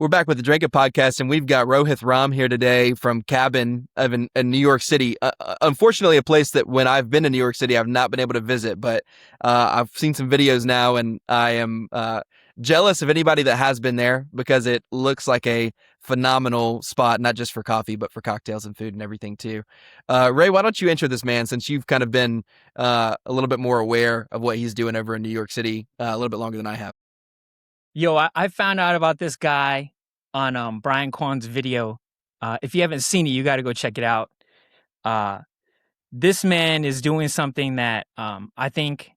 We're back with the Drink It podcast, and we've got Rohith Ram here today from Cabin in New York City. Unfortunately, a place that when I've been to New York City, I've not been able to visit, but I've seen some videos now, and I am jealous of anybody that has been there because it looks like a phenomenal spot, not just for coffee, but for cocktails and food and everything too. Ray, why don't you intro this man since you've kind of been a little bit more aware of what he's doing over in New York City a little bit longer than I have. Yo, I found out about this guy on Brian Kwan's video. If you haven't seen it, you got to go check it out. This man is doing something that I think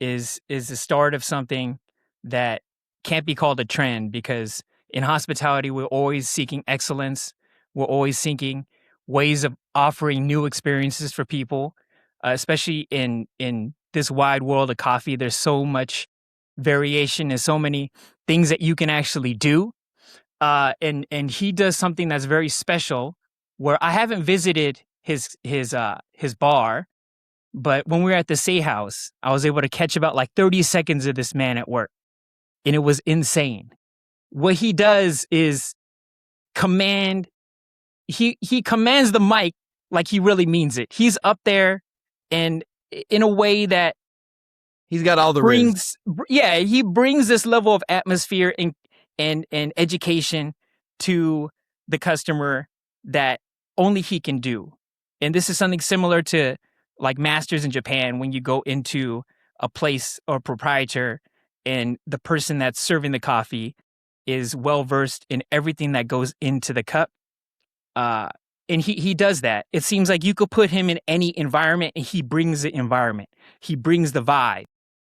is the start of something that can't be called a trend, because in hospitality, we're always seeking excellence. We're always seeking ways of offering new experiences for people, especially in this wide world of coffee. There's so much variation and so many things that you can actually do. And he does something that's very special, where I haven't visited his bar, but when we were at the Say House, I was able to catch about like 30 seconds of this man at work, and it was insane. What he does is he commands the mic like he really means it. He's up there, and in a way that he's got all the brings, he brings this level of atmosphere and education to the customer that only he can do. And this is something similar to like masters in Japan, when you go into a place or proprietor and the person that's serving the coffee is well versed in everything that goes into the cup. And he does that. It seems like you could put him in any environment and he brings the environment. He brings the vibe.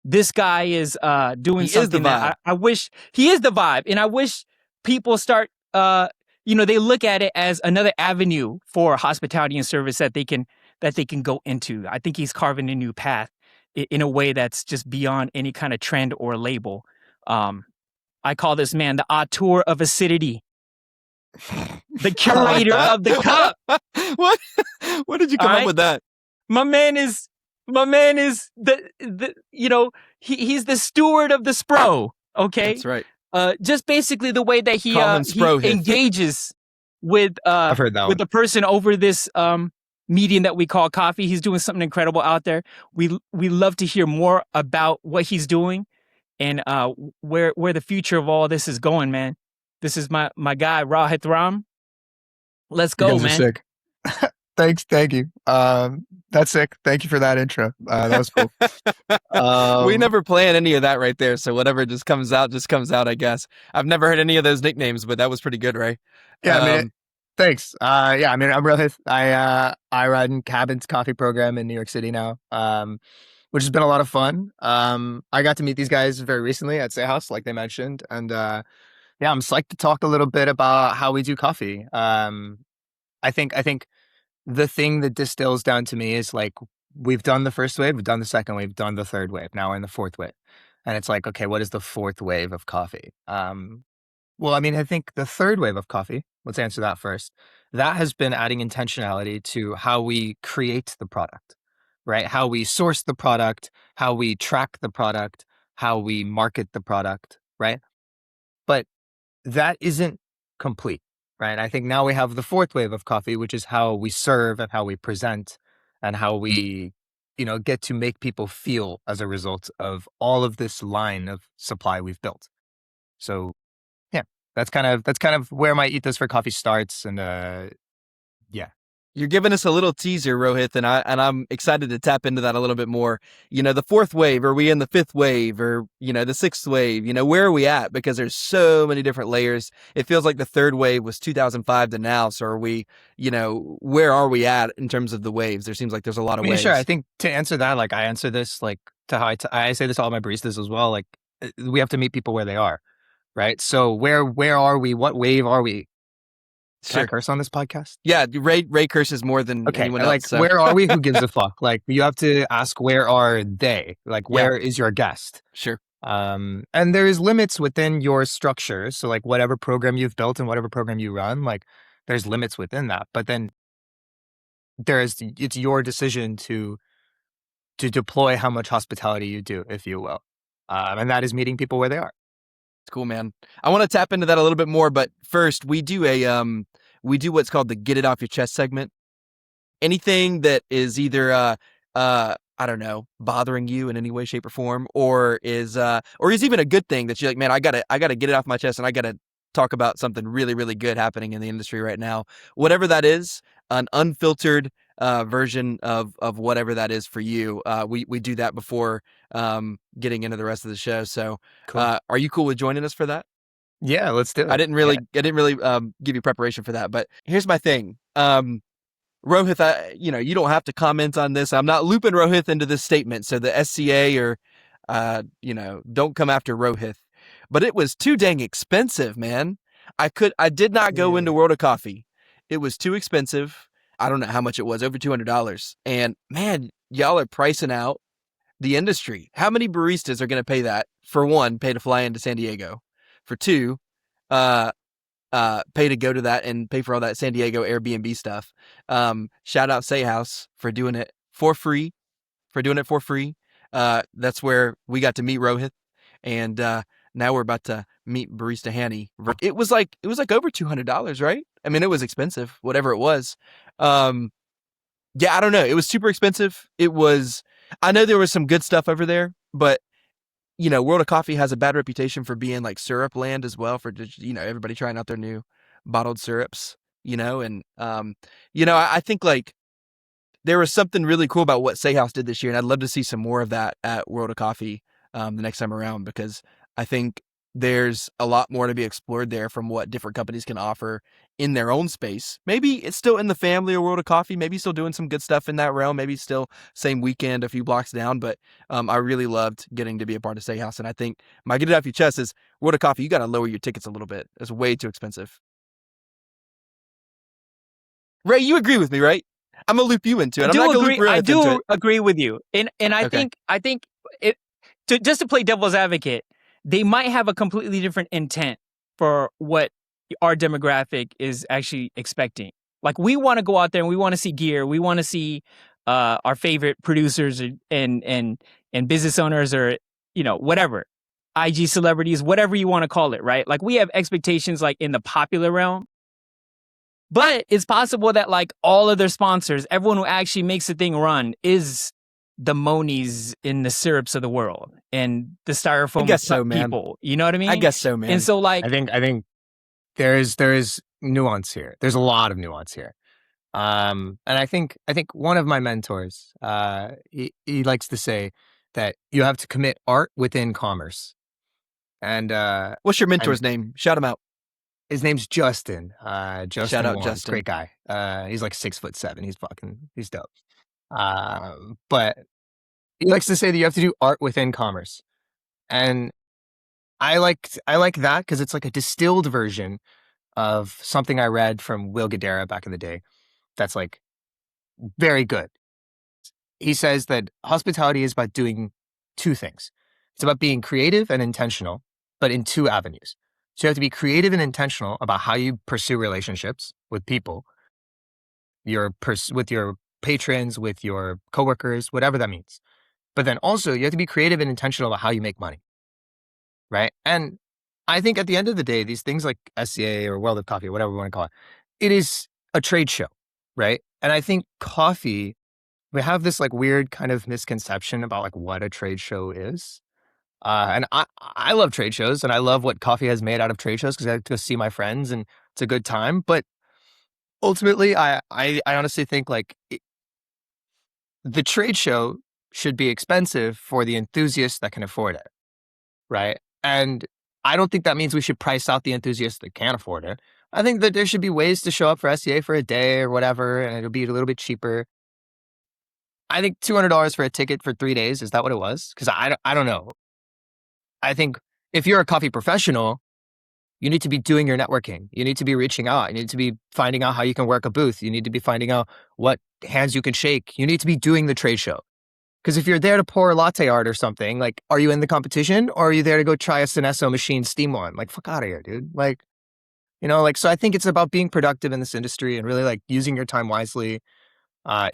This guy is doing something that I wish he is the vibe, and I wish people start. They look at it as another avenue for hospitality and service that they can go into. I think he's carving a new path in a way that's just beyond any kind of trend or label. I call this man the auteur of acidity, the curator of the cup. What did you come up with that? My man is he's the steward of the spro. Okay, that's right. Just basically the way that he engages with the person over this medium that we call coffee. He's doing something incredible out there. We love to hear more about what he's doing and where the future of all this is going, man. This is my guy Rohith Ram. Let's go, man. Sick. Thank you. That's sick. Thank you for that intro. That was cool. We never plan any of that right there, so whatever just comes out, I guess. I've never heard any of those nicknames, but that was pretty good, Ray. Yeah, thanks. I'm Rohith. I run Cabin's coffee program in New York City now, which has been a lot of fun. I got to meet these guys very recently at Say House, like they mentioned, and I'm psyched to talk a little bit about how we do coffee. I think the thing that distills down to me is like, we've done the first wave, we've done the second wave, we've done the third wave. Now we're in the fourth wave. And it's like, okay, what is the fourth wave of coffee? I think the third wave of coffee, let's answer that first. That has been adding intentionality to how we create the product, right? How we source the product, how we track the product, how we market the product, right? But that isn't complete. Right. I think now we have the fourth wave of coffee, which is how we serve and how we present and how we, get to make people feel as a result of all of this line of supply we've built. So, yeah, that's kind of where my Ethos for Coffee starts. And You're giving us a little teaser, Rohith, and I'm excited to tap into that a little bit more. The fourth wave, are we in the fifth wave, or the sixth wave? Where are we at? Because there's so many different layers. It feels like the third wave was 2005 to now. So are we, where are we at in terms of the waves? There seems like there's a lot of waves. Sure. I think to answer that, like I answer this like to how I say this to all my baristas as well. Like we have to meet people where they are, right? So where are we? What wave are we? Can I curse on this podcast? Yeah, Ray curses more than anyone else. Like, so. Where are we? Who gives a fuck? Like, you have to ask, where are they? Like, where is your guest? Sure. And there is limits within your structure. So, like, whatever program you've built and whatever program you run, like, there's limits within that. But then it's your decision to deploy how much hospitality you do, if you will. And that is meeting people where they are. It's cool, man. I want to tap into that a little bit more, but first we do what's called the Get It Off Your Chest segment. Anything that is either I don't know, bothering you in any way, shape, or form, or is even a good thing that you're like, man, I gotta get it off my chest, and I gotta talk about something really, really good happening in the industry right now. Whatever that is, an unfiltered version of whatever that is for you. We do that before getting into the rest of the show. So, Cool. are you cool with joining us for that? Yeah, let's do it. I didn't really give you preparation for that, but here's my thing. Rohith, you don't have to comment on this. I'm not looping Rohith into this statement, so the SCA or, don't come after Rohith. But it was too dang expensive, man. I did not go into World of Coffee. It was too expensive. I don't know how much it was, over $200. And man, y'all are pricing out the industry. How many baristas are going to pay that? For one, pay to fly into San Diego. For two, pay to go to that and pay for all that San Diego Airbnb stuff. Shout out Say House for doing it for free. That's where we got to meet Rohith, and now we're about to meet Barista Hanny. It was like over $200, right? I mean, it was expensive, whatever it was. Yeah, I don't know. It was super expensive. I know there was some good stuff over there, but World of Coffee has a bad reputation for being like syrup land as well, for everybody trying out their new bottled syrups, and I think like there was something really cool about what Say House did this year, and I'd love to see some more of that at World of Coffee the next time around, because I think there's a lot more to be explored there from what different companies can offer in their own space. Maybe it's still in the family of World of Coffee, maybe still doing some good stuff in that realm, maybe still same weekend, a few blocks down, but I really loved getting to be a part of Say House, and I think my Get It Off Your Chest is World of Coffee, you got to lower your tickets a little bit. It's way too expensive. Ray, you agree with me, right? I'm gonna loop you into it. I do agree with you, and I think it just to play devil's advocate, they might have a completely different intent for what our demographic is actually expecting. Like, we want to go out there and we want to see gear, we want to see our favorite producers and business owners, or whatever, IG celebrities, whatever you want to call it, right? Like, we have expectations like in the popular realm. But it's possible that like all of their sponsors, everyone who actually makes the thing run, is the Monies in the syrups of the world and the styrofoam people. You know what I mean? I guess so, man. And so like, I think there is nuance here. There's a lot of nuance here. And I think one of my mentors, he likes to say that you have to commit art within commerce. And what's your mentor's name? Shout him out. His name's Justin. Justin Shout out Wong. Justin. Great guy. He's like 6'7". He's dope. But he likes to say that you have to do art within commerce. And I like that because it's like a distilled version of something I read from Will Guidara back in the day. That's like very good. He says that hospitality is about doing two things. It's about being creative and intentional, but in two avenues. So you have to be creative and intentional about how you pursue relationships with people, with your patrons, with your coworkers, whatever that means. But then also you have to be creative and intentional about how you make money, right? And I think at the end of the day, these things like SCA or World of Coffee, or whatever we want to call it, it is a trade show, right? And I think coffee, we have this like weird kind of misconception about like what a trade show is. And I love trade shows, and I love what coffee has made out of trade shows because I get to see my friends and it's a good time. But ultimately, I honestly think like the trade show should be expensive for the enthusiasts that can afford it, right? And I don't think that means we should price out the enthusiasts that can't afford it. I think that there should be ways to show up for SCA for a day or whatever, and it'll be a little bit cheaper. I think $200 for a ticket for 3 days, is that what it was? Because I don't know. I think if you're a coffee professional, you need to be doing your networking. You need to be reaching out. You need to be finding out how you can work a booth. You need to be finding out what hands you can shake. You need to be doing the trade show. Because if you're there to pour latte art or something, like, are you in the competition or are you there to go try a Synesso machine steam one? Like, fuck out of here, dude. Like, so I think it's about being productive in this industry and really like using your time wisely.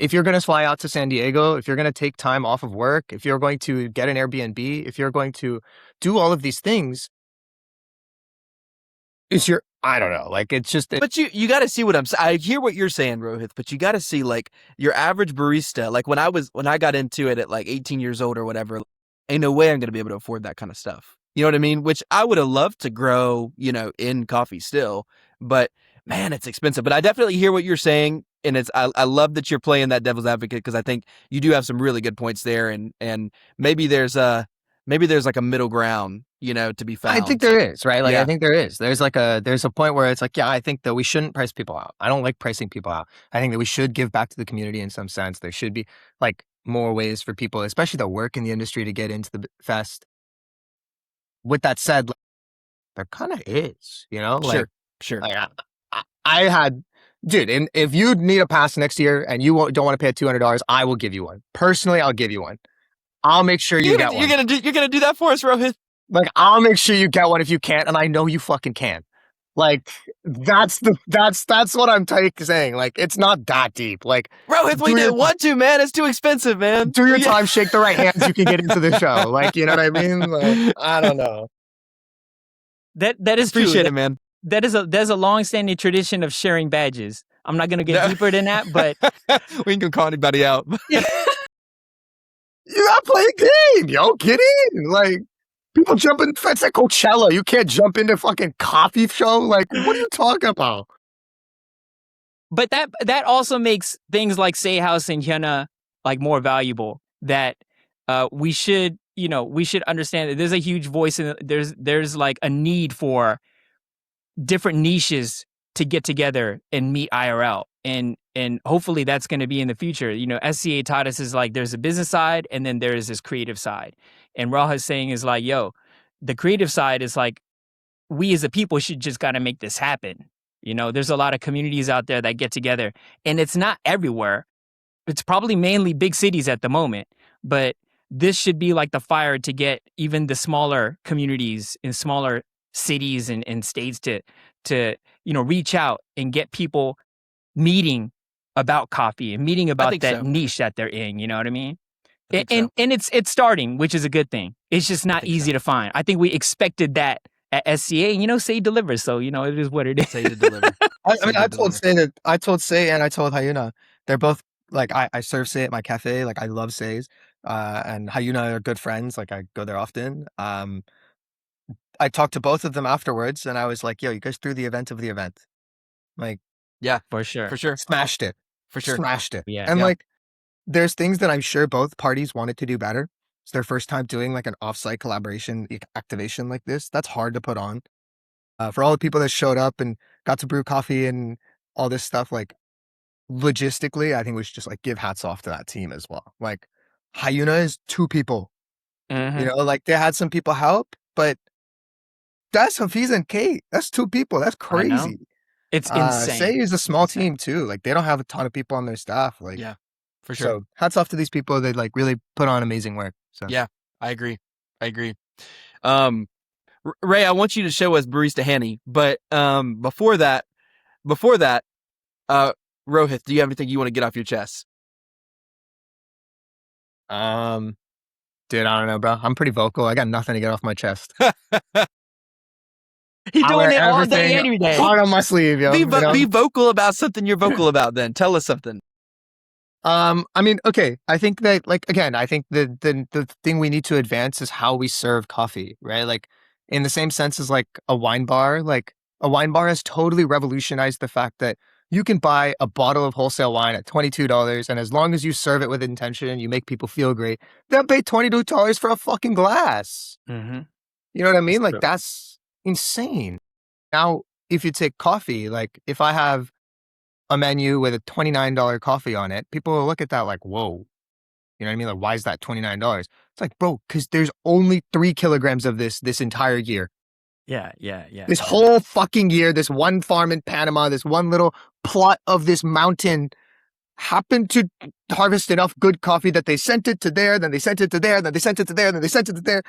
If you're going to fly out to San Diego, if you're going to take time off of work, if you're going to get an Airbnb, if you're going to do all of these things, I don't know. Like, it's just, But you got to see what I hear what you're saying, Rohit, but you got to see like your average barista. Like when I got into it at like 18 years old or whatever, ain't no way I'm going to be able to afford that kind of stuff. You know what I mean? Which I would have loved to grow, in coffee still, but man, it's expensive. But I definitely hear what you're saying. And I love that you're playing that devil's advocate, because I think you do have some really good points there. And maybe there's like a middle ground, to be found. I think there is, right? Like, Yeah. I think there is. There's a point where it's like, yeah, I think that we shouldn't price people out. I don't like pricing people out. I think that we should give back to the community in some sense. There should be like more ways for people, especially that work in the industry, to get into the fest. With that said, like, there kind of is, Sure. Like, I had, dude, and if you need a pass next year and you don't want to pay $200, I will give you one. Personally, I'll give you one. I'll make sure you get one. You're gonna do that for us, Rohit? Like, I'll make sure you get one if you can't, and I know you fucking can. Like, that's what I'm saying. Like, it's not that deep. Like, Rohit, we didn't want to, man. It's too expensive, man. Do your time, shake the right hands, you can get into the show. Like, you know what I mean? Like, I don't know. That is true. Appreciate it, man. There's a long-standing tradition of sharing badges. I'm not gonna get deeper than that, but we can call anybody out. You gotta play a game, yo. Get in. Like, people jump in fence at Coachella. You can't jump into fucking coffee show. Like, what are you talking about? But that also makes things like Say House and Hyuna like more valuable. That we should understand that there's a huge voice and there's like a need for different niches to get together and meet IRL. And hopefully that's going to be in the future. SCA taught us is like there's a business side and then there is this creative side. And Rohit saying is like, yo, the creative side is like, we as a people should just got to make this happen. There's a lot of communities out there that get together, and it's not everywhere. It's probably mainly big cities at the moment, but this should be like the fire to get even the smaller communities in smaller cities and states to reach out and get people meeting about coffee and meeting about that niche that they're in. You know what I mean? And it's starting, which is a good thing. It's just not easy to find. I think we expected that at SCA, and Say delivers, so it is what it is. Say to deliver. I told Say and I told Hyuna, they're both like, I serve Say at my cafe. Like, I love Say's, and Hyuna are good friends. Like, I go there often. I talked to both of them afterwards, and I was like, yo, you guys threw the event of the event. Like, yeah, for sure. Smashed it. For sure. Smashed it. Yeah. And like, there's things that I'm sure both parties wanted to do better. It's their first time doing like an offsite collaboration activation like this. That's hard to put on. For all the people that showed up and got to brew coffee and all this stuff, like, logistically, I think we should just like give hats off to that team as well. Like, Hyuna is 2 people. Mm-hmm. Like, they had some people help, but that's Hafiz and Kate. That's 2 people. That's crazy. It's insane. Say is a small team too. Like, they don't have a ton of people on their staff. Like, yeah, for sure. So hats off to these people. They like really put on amazing work. So yeah, I agree. Ray, I want you to show us Barista Hanny, but before that, Rohith, do you have anything you want to get off your chest? Dude, I don't know, bro. I'm pretty vocal. I got nothing to get off my chest. He's doing it all day, every day. Hard on my sleeve, yo. Be vocal about something you're vocal about. Then tell us something. I mean, okay. I think that, like, again, I think the thing we need to advance is how we serve coffee, right? Like, in the same sense as like a wine bar. Like, a wine bar has totally revolutionized the fact that you can buy a bottle of wholesale wine at $22, and as long as you serve it with intention and you make people feel great, they'll pay $22 for a fucking glass. Mm-hmm. You know what I mean? That's like, true. that's insane. Now, if you take coffee, like, if I have a menu with a $29 coffee on it, people will look at that like, whoa. You know what I mean? Like, why is that $29? It's like, bro, because there's only 3 kilograms of this entire year. Yeah. This whole fucking year, this one farm in Panama, this one little plot of this mountain happened to harvest enough good coffee that they sent it to there, then they sent it to there, then they sent it to there, then they sent it to there.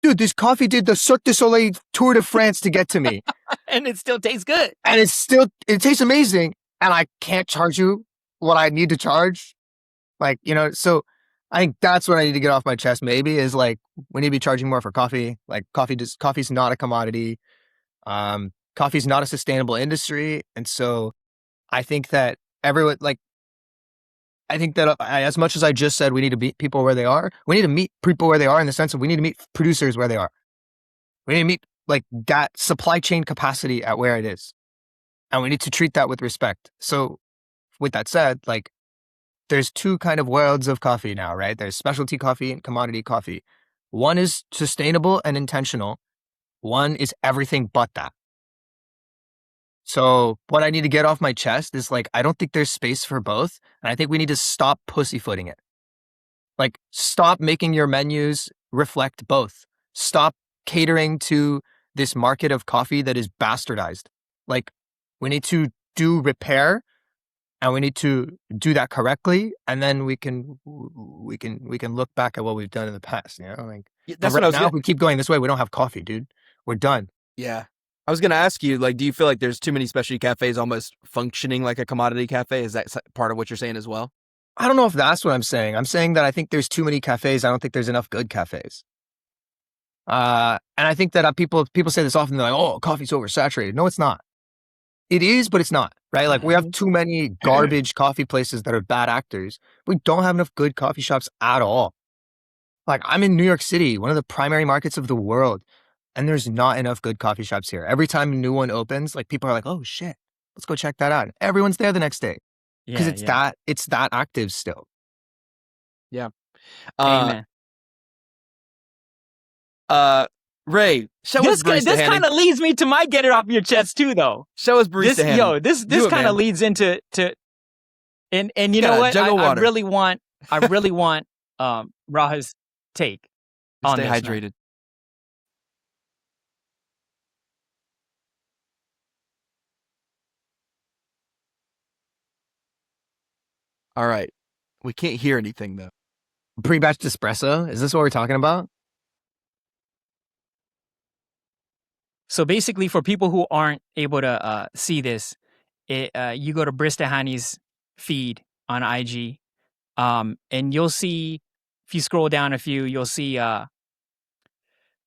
Dude, this coffee did the Cirque du Soleil Tour de France to get to me. And it still tastes good. And it tastes amazing. And I can't charge you what I need to charge. Like, so I think that's what I need to get off my chest maybe, is like, we need to be charging more for coffee. Like, coffee's not a commodity. coffee is not a sustainable industry. And so I think that everyone, like, I think that as much as I just said we need to meet people where they are, we need to meet people where they are in the sense of we need to meet producers where they are. We need to meet like that supply chain capacity at where it is. And we need to treat that with respect. So with that said, like there's two kind of worlds of coffee now, right? There's specialty coffee and commodity coffee. One is sustainable and intentional. One is everything but that. So what I need to get off my chest is like, I don't think there's space for both. And I think we need to stop pussyfooting it. Like, stop making your menus reflect both. Stop catering to this market of coffee that is bastardized. Like, we need to do repair and we need to do that correctly. And then we can look back at what we've done in the past, you know, like That's what I was now, if we keep going this way, we don't have coffee, dude. We're done. Yeah. I was going to ask you, like, do you feel like there's too many specialty cafes almost functioning like a commodity cafe? Is that part of what you're saying as well? I don't know if that's what I'm saying. I'm saying that I think there's too many cafes. I don't think there's enough good cafes. And I think that people say this often. They're like, oh, coffee's oversaturated. No, it's not. It is, but it's not, right? Like we have too many garbage coffee places that are bad actors. We don't have enough good coffee shops at all. Like I'm in New York City, one of the primary markets of the world. And there's not enough good coffee shops here. Every time a new one opens, like people are like, oh shit, let's go check that out. Everyone's there the next day. Because it's that active still. Yeah. Amen. Ray, show us barista This handing. kind of leads me to my get it off your chest too, though. Show us barista handing. This kind of leads into and you know what? I really want Rohith's take on Stay this. hydrated. Man. All right. We can't hear anything though. Pre-batch espresso? Is this what we're talking about? So basically, for people who aren't able to see this, you go to Barista Hani's feed on IG, and you'll see, if you scroll down a few, you'll see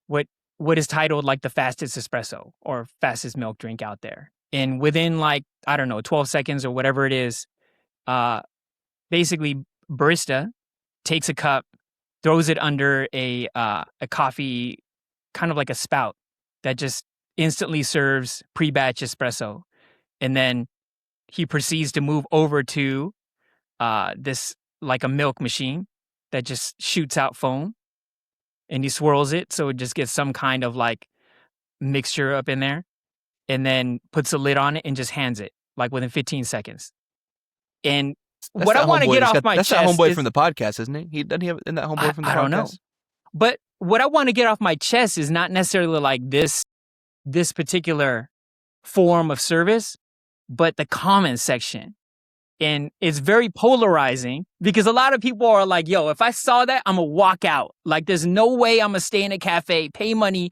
what is titled like the fastest espresso or fastest milk drink out there. And within 12 seconds or whatever it is, basically barista takes a cup, throws it under a coffee, kind of like a spout that just instantly serves pre-batch espresso. And then he proceeds to move over to this like a milk machine that just shoots out foam, and he swirls it so it just gets some kind of like mixture up in there, and then puts a lid on it and just hands it like within 15 seconds. And what I want to get off my chest, that's that homeboy from the podcast, isn't he? Doesn't he have in that homeboy from the podcast? I don't know. But what I want to get off my chest is not necessarily like this particular form of service, but the comment section. And it's very polarizing because a lot of people are like, yo, if I saw that, I'm going to walk out. Like, there's no way I'm going to stay in a cafe, pay money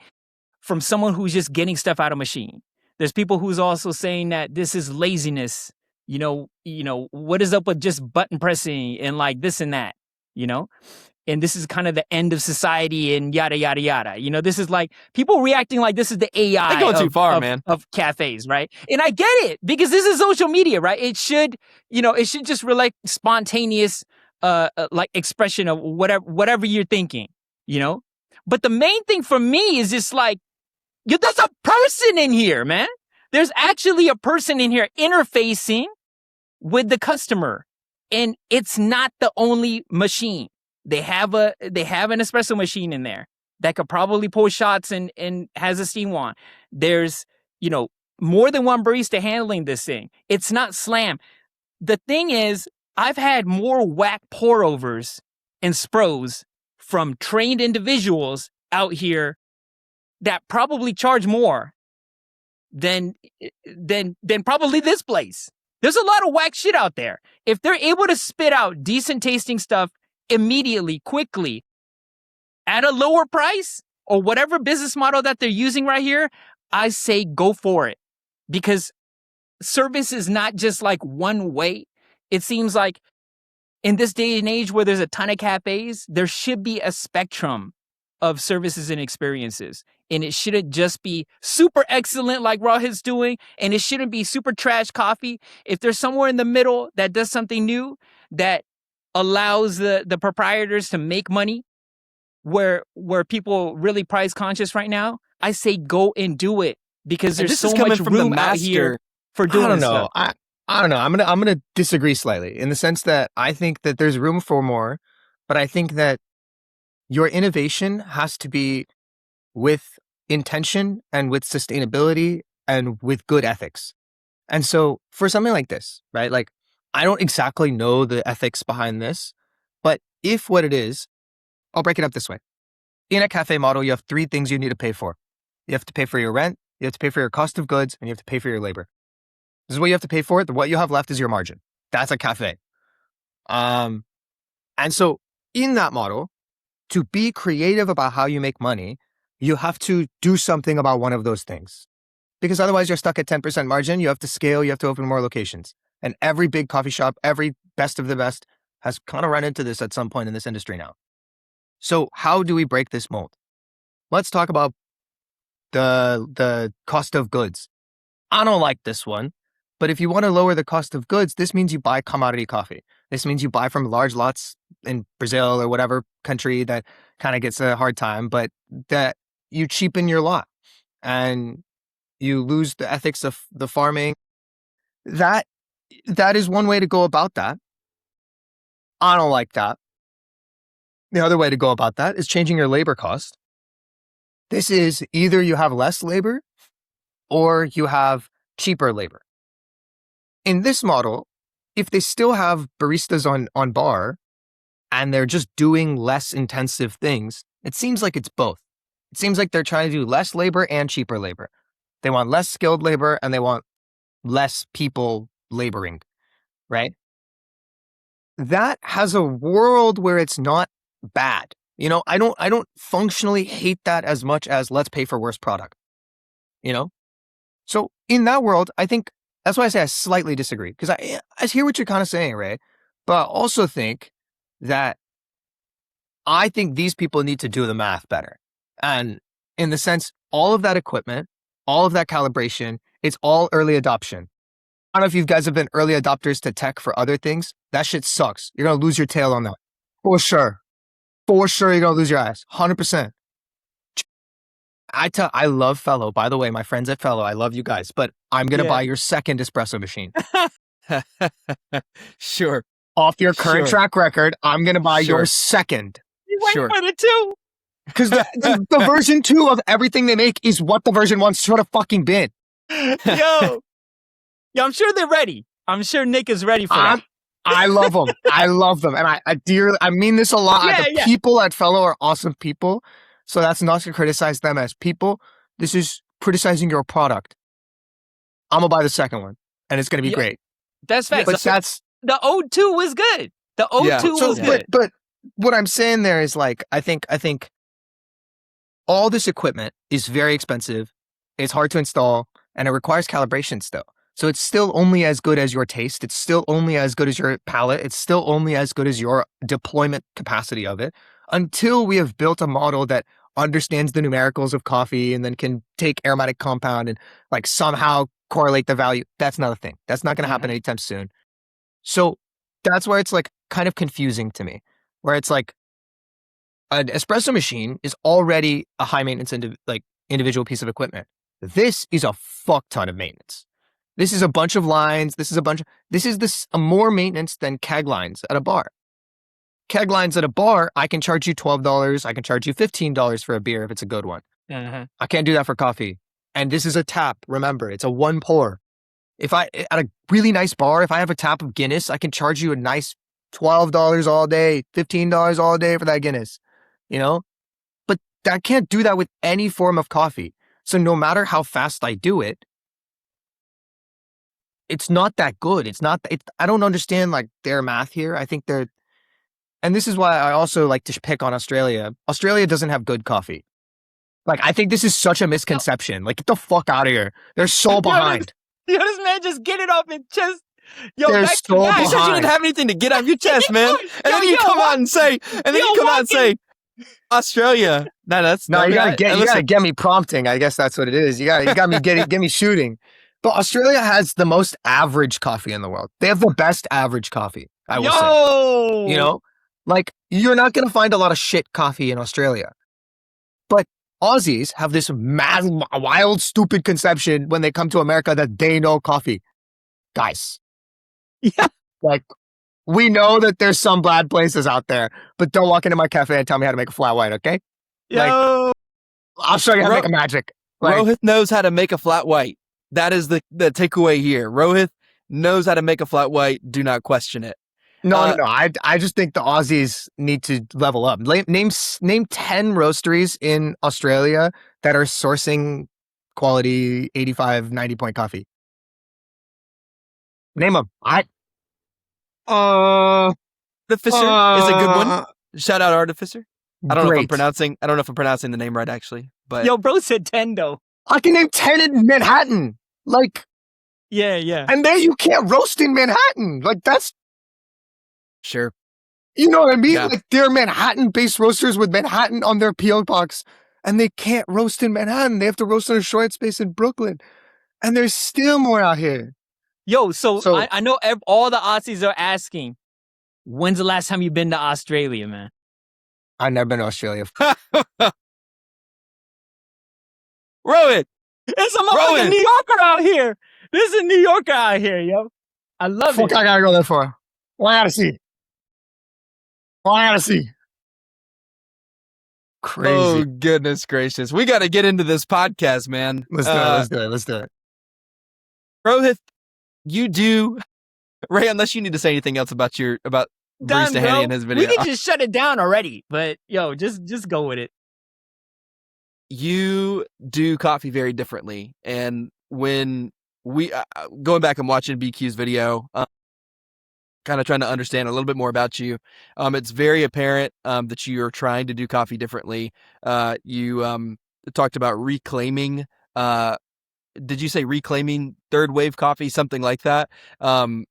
from someone who's just getting stuff out of a machine. There's people who's also saying that this is laziness. You know, what is up with just button pressing and like this and that, you know? And this is kind of the end of society and yada, yada, yada. You know, this is like people reacting like this is the AI They go too far, man. Of cafes, right? And I get it because this is social media, right? It should just relate spontaneous like expression of whatever you're thinking, you know? But the main thing for me is just like, there's a person in here, man. There's actually a person in here interfacing with the customer. And it's not the only machine. They have an espresso machine in there that could probably pull shots and has a steam wand. There's, more than one barista handling this thing. It's not slam. The thing is, I've had more whack pour overs and spros from trained individuals out here that probably charge more than probably this place. There's a lot of whack shit out there. If they're able to spit out decent tasting stuff immediately, quickly, at a lower price or whatever business model that they're using right here, I say go for it. Because service is not just like one way. It seems like in this day and age where there's a ton of cafes, there should be a spectrum of services and experiences. And it shouldn't just be super excellent like Rohit's doing, and it shouldn't be super trash coffee. If there's somewhere in the middle that does something new that allows the proprietors to make money where people really price conscious right now, I say go and do it, because there's so much room out here for doing I don't know. stuff. I don't know. I'm gonna disagree slightly in the sense that I think that there's room for more, but I think that your innovation has to be with intention and with sustainability and with good ethics. And so for something like this, right? Like, I don't exactly know the ethics behind this, but if what it is, I'll break it up this way. In a cafe model, you have three things you need to pay for. You have to pay for your rent, you have to pay for your cost of goods, and you have to pay for your labor. This is what you have to pay for. What you have left is your margin. That's a cafe. And so in that model, to be creative about how you make money, you have to do something about one of those things. Because otherwise you're stuck at 10% margin. You have to scale, you have to open more locations. And every big coffee shop, every best of the best has kind of run into this at some point in this industry now. So how do we break this mold? Let's talk about the cost of goods. I don't like this one, but if you want to lower the cost of goods, this means you buy commodity coffee. This means you buy from large lots in Brazil or whatever country that kind of gets a hard time, but that you cheapen your lot and you lose the ethics of the farming. That is one way to go about that. I don't like that. The other way to go about that is changing your labor cost. This is either you have less labor or you have cheaper labor. In this model, if they still have baristas on bar and they're just doing less intensive things, it seems like it's both. It seems like they're trying to do less labor and cheaper labor. They want less skilled labor and they want less people laboring, right? That has a world where it's not bad. You know, I don't functionally hate that as much as let's pay for worse product, you know? So in that world, I think that's why I say I slightly disagree, because I hear what you're kind of saying, Ray, but I also think that I think these people need to do the math better. And in the sense, all of that equipment, all of that calibration, it's all early adoption. I don't know if you guys have been early adopters to tech for other things. That shit sucks. You're going to lose your tail on that. For sure. For sure, you're going to lose your ass. 100%. I love Fellow. By the way, my friends at Fellow, I love you guys, but I'm going to buy your second espresso machine. Sure. Off your current track record, I'm going to buy your second. You went for the two. Because the version 2 of everything they make is what the version 1 should have fucking been. Yo, I'm sure they're ready. I'm sure Nick is ready for that. I love them. I love them. And I mean this a lot. The people at Fellow are awesome people. So that's not to criticize them as people. This is criticizing your product. I'm going to buy the second one. And it's going to be great. That's fact. But that's... The O2 was good. The O2 was good. But what I'm saying there is like, I think all this equipment is very expensive. It's hard to install and it requires calibration still. So it's still only as good as your taste. It's still only as good as your palate. It's still only as good as your deployment capacity of it, until we have built a model that understands the numericals of coffee and then can take aromatic compound and like somehow correlate the value. That's not a thing. That's not going to happen anytime soon. So that's where it's like kind of confusing to me, where it's like an espresso machine is already a high maintenance individual piece of equipment. This is a fuck ton of maintenance. This is a bunch of lines. This is more maintenance than keg lines at a bar. Keg lines at a bar, I can charge you $12. I can charge you $15 for a beer if it's a good one. I can't do that for coffee. And this is a tap. Remember, it's a one pour. If at a really nice bar, if I have a tap of Guinness, I can charge you a nice $12 all day, $15 all day for that Guinness, you know? But I can't do that with any form of coffee. So no matter how fast I do it, it's not that good. I don't understand like their math here. I think and this is why I also like to pick on Australia. Australia doesn't have good coffee. Like, I think this is such a misconception. Like, get the fuck out of here. They're so behind. This man just get it off his chest. Yo, they're so behind. You said you didn't have anything to get off your chest, man. And then you come out and say, Australia. No, that's No, I you mean, gotta listen, gotta get me prompting. I guess that's what it is. You got me get me shooting. But Australia has the most average coffee in the world. They have the best average coffee, I will say. Yo, You know, like you're not gonna find a lot of shit coffee in Australia. But Aussies have this mad, wild, stupid conception when they come to America that they know coffee. Guys, Yeah. like we know that there's some bad places out there, but don't walk into my cafe and tell me how to make a flat white, okay? Like, yo. I'll show you how to Ro- make a magic. Like, Rohit knows how to make a flat white. That is the takeaway here. Rohit knows how to make a flat white. Do not question it. no. I just think the Aussies need to level up. Name 10 roasteries in Australia that are sourcing quality 85, 90 point coffee. Name them. Artificer is a good one. Shout out Artificer. I don't know if I'm pronouncing the name right actually, but Yo, bro said 10 though. I can name 10 in Manhattan. Like, Yeah. and then you can't roast in Manhattan. Like, that's, sure. you know what I mean? Yeah. Like, they're Manhattan-based roasters with Manhattan on their PO box, and they can't roast in Manhattan. They have to roast in a short space in Brooklyn, and there's still more out here. Yo, so So- I know all the Aussies are asking, when's the last time you've been to Australia, man? I've never been to Australia. Rohit, There's a Rowan. motherfucking New Yorker out here. There's a New Yorker out here, yo. I love Fuck, it. I gotta go there for. Well, I gotta see. Crazy. oh goodness gracious, we got to get into this podcast, man. Let's do it. Rohit, you do Ray. Unless you need to say anything else about Done, Barista bro. Henny and his video. We can just shut it down already, but yo, just go with it. You do coffee very differently, and when we going back and watching BQ's video, kind of trying to understand a little bit more about you, it's very apparent that you are trying to do coffee differently. You talked about reclaiming. Did you say reclaiming third wave coffee, something like that,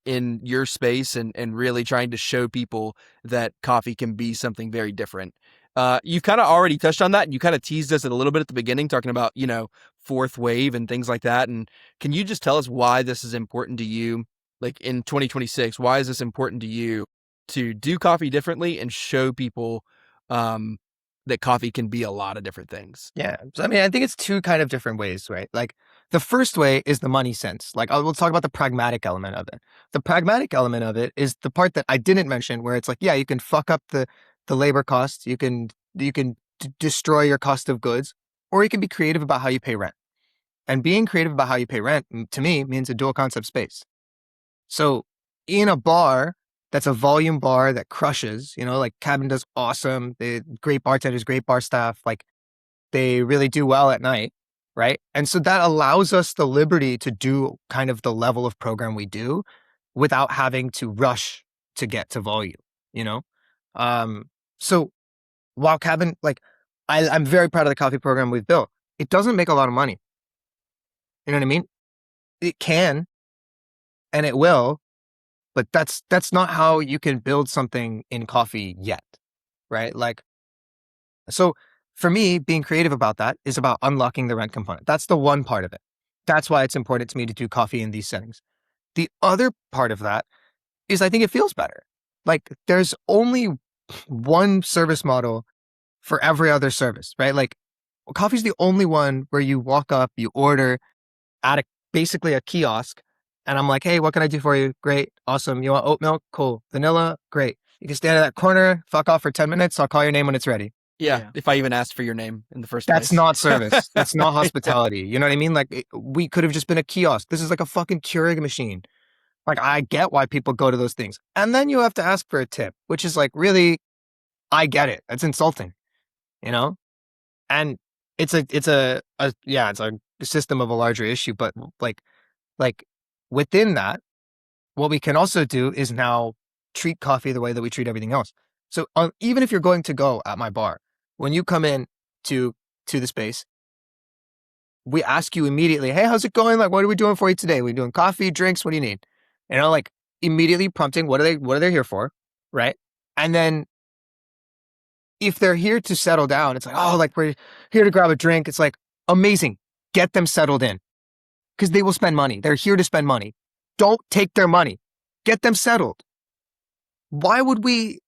in your space, and really trying to show people that coffee can be something very different? You've kind of already touched on that, and you kind of teased us a little bit at the beginning, talking about, fourth wave and things like that. And can you just tell us why this is important to you? Like in 2026, why is this important to you to do coffee differently and show people that coffee can be a lot of different things? Yeah. So, I mean, I think it's two kind of different ways, right? Like the first way is the money sense. Like we'll talk about the pragmatic element of it. The pragmatic element of it is the part that I didn't mention, where it's like, yeah, you can fuck up the labor costs. You can destroy your cost of goods, or you can be creative about how you pay rent. And being creative about how you pay rent, to me, means a dual concept space. So in a bar that's a volume bar that crushes, like Cabin does awesome. They great bartenders, great bar staff, like they really do well at night, right? And so that allows us the liberty to do kind of the level of program we do without having to rush to get to volume, So while Cabin, like I'm very proud of the coffee program we've built. It doesn't make a lot of money. You know what I mean? It can, and it will, but that's not how you can build something in coffee yet, right? Like, so for me, being creative about that is about unlocking the rent component. That's the one part of it. That's why it's important to me to do coffee in these settings. The other part of that is I think it feels better. Like there's only one service model for every other service, right? Like coffee's the only one where you walk up, you order at basically a kiosk, and I'm like, hey, what can I do for you? Great. Awesome. You want oat milk? Cool. Vanilla? Great. You can stand at that corner, fuck off for 10 minutes. I'll call your name when it's ready. Yeah. If I even asked for your name in the first That's place. not service. That's not hospitality. You know what I mean? Like we could have just been a kiosk. This is like a fucking Keurig machine. Like I get why people go to those things. And then you have to ask for a tip, which is like, really, I get it. That's insulting, And it's a system of a larger issue, but like within that, what we can also do is now treat coffee the way that we treat everything else. So even if you're going to go at my bar, when you come in to the space, we ask you immediately, hey, how's it going? Like, what are we doing for you today? We're doing coffee, drinks, what do you need? Like immediately prompting what are they here for, right? And then if they're here to settle down, it's like, oh, like we're here to grab a drink. It's like, amazing. Get them settled in because they will spend money. They're here to spend money. Don't take their money. Get them settled. Why would we,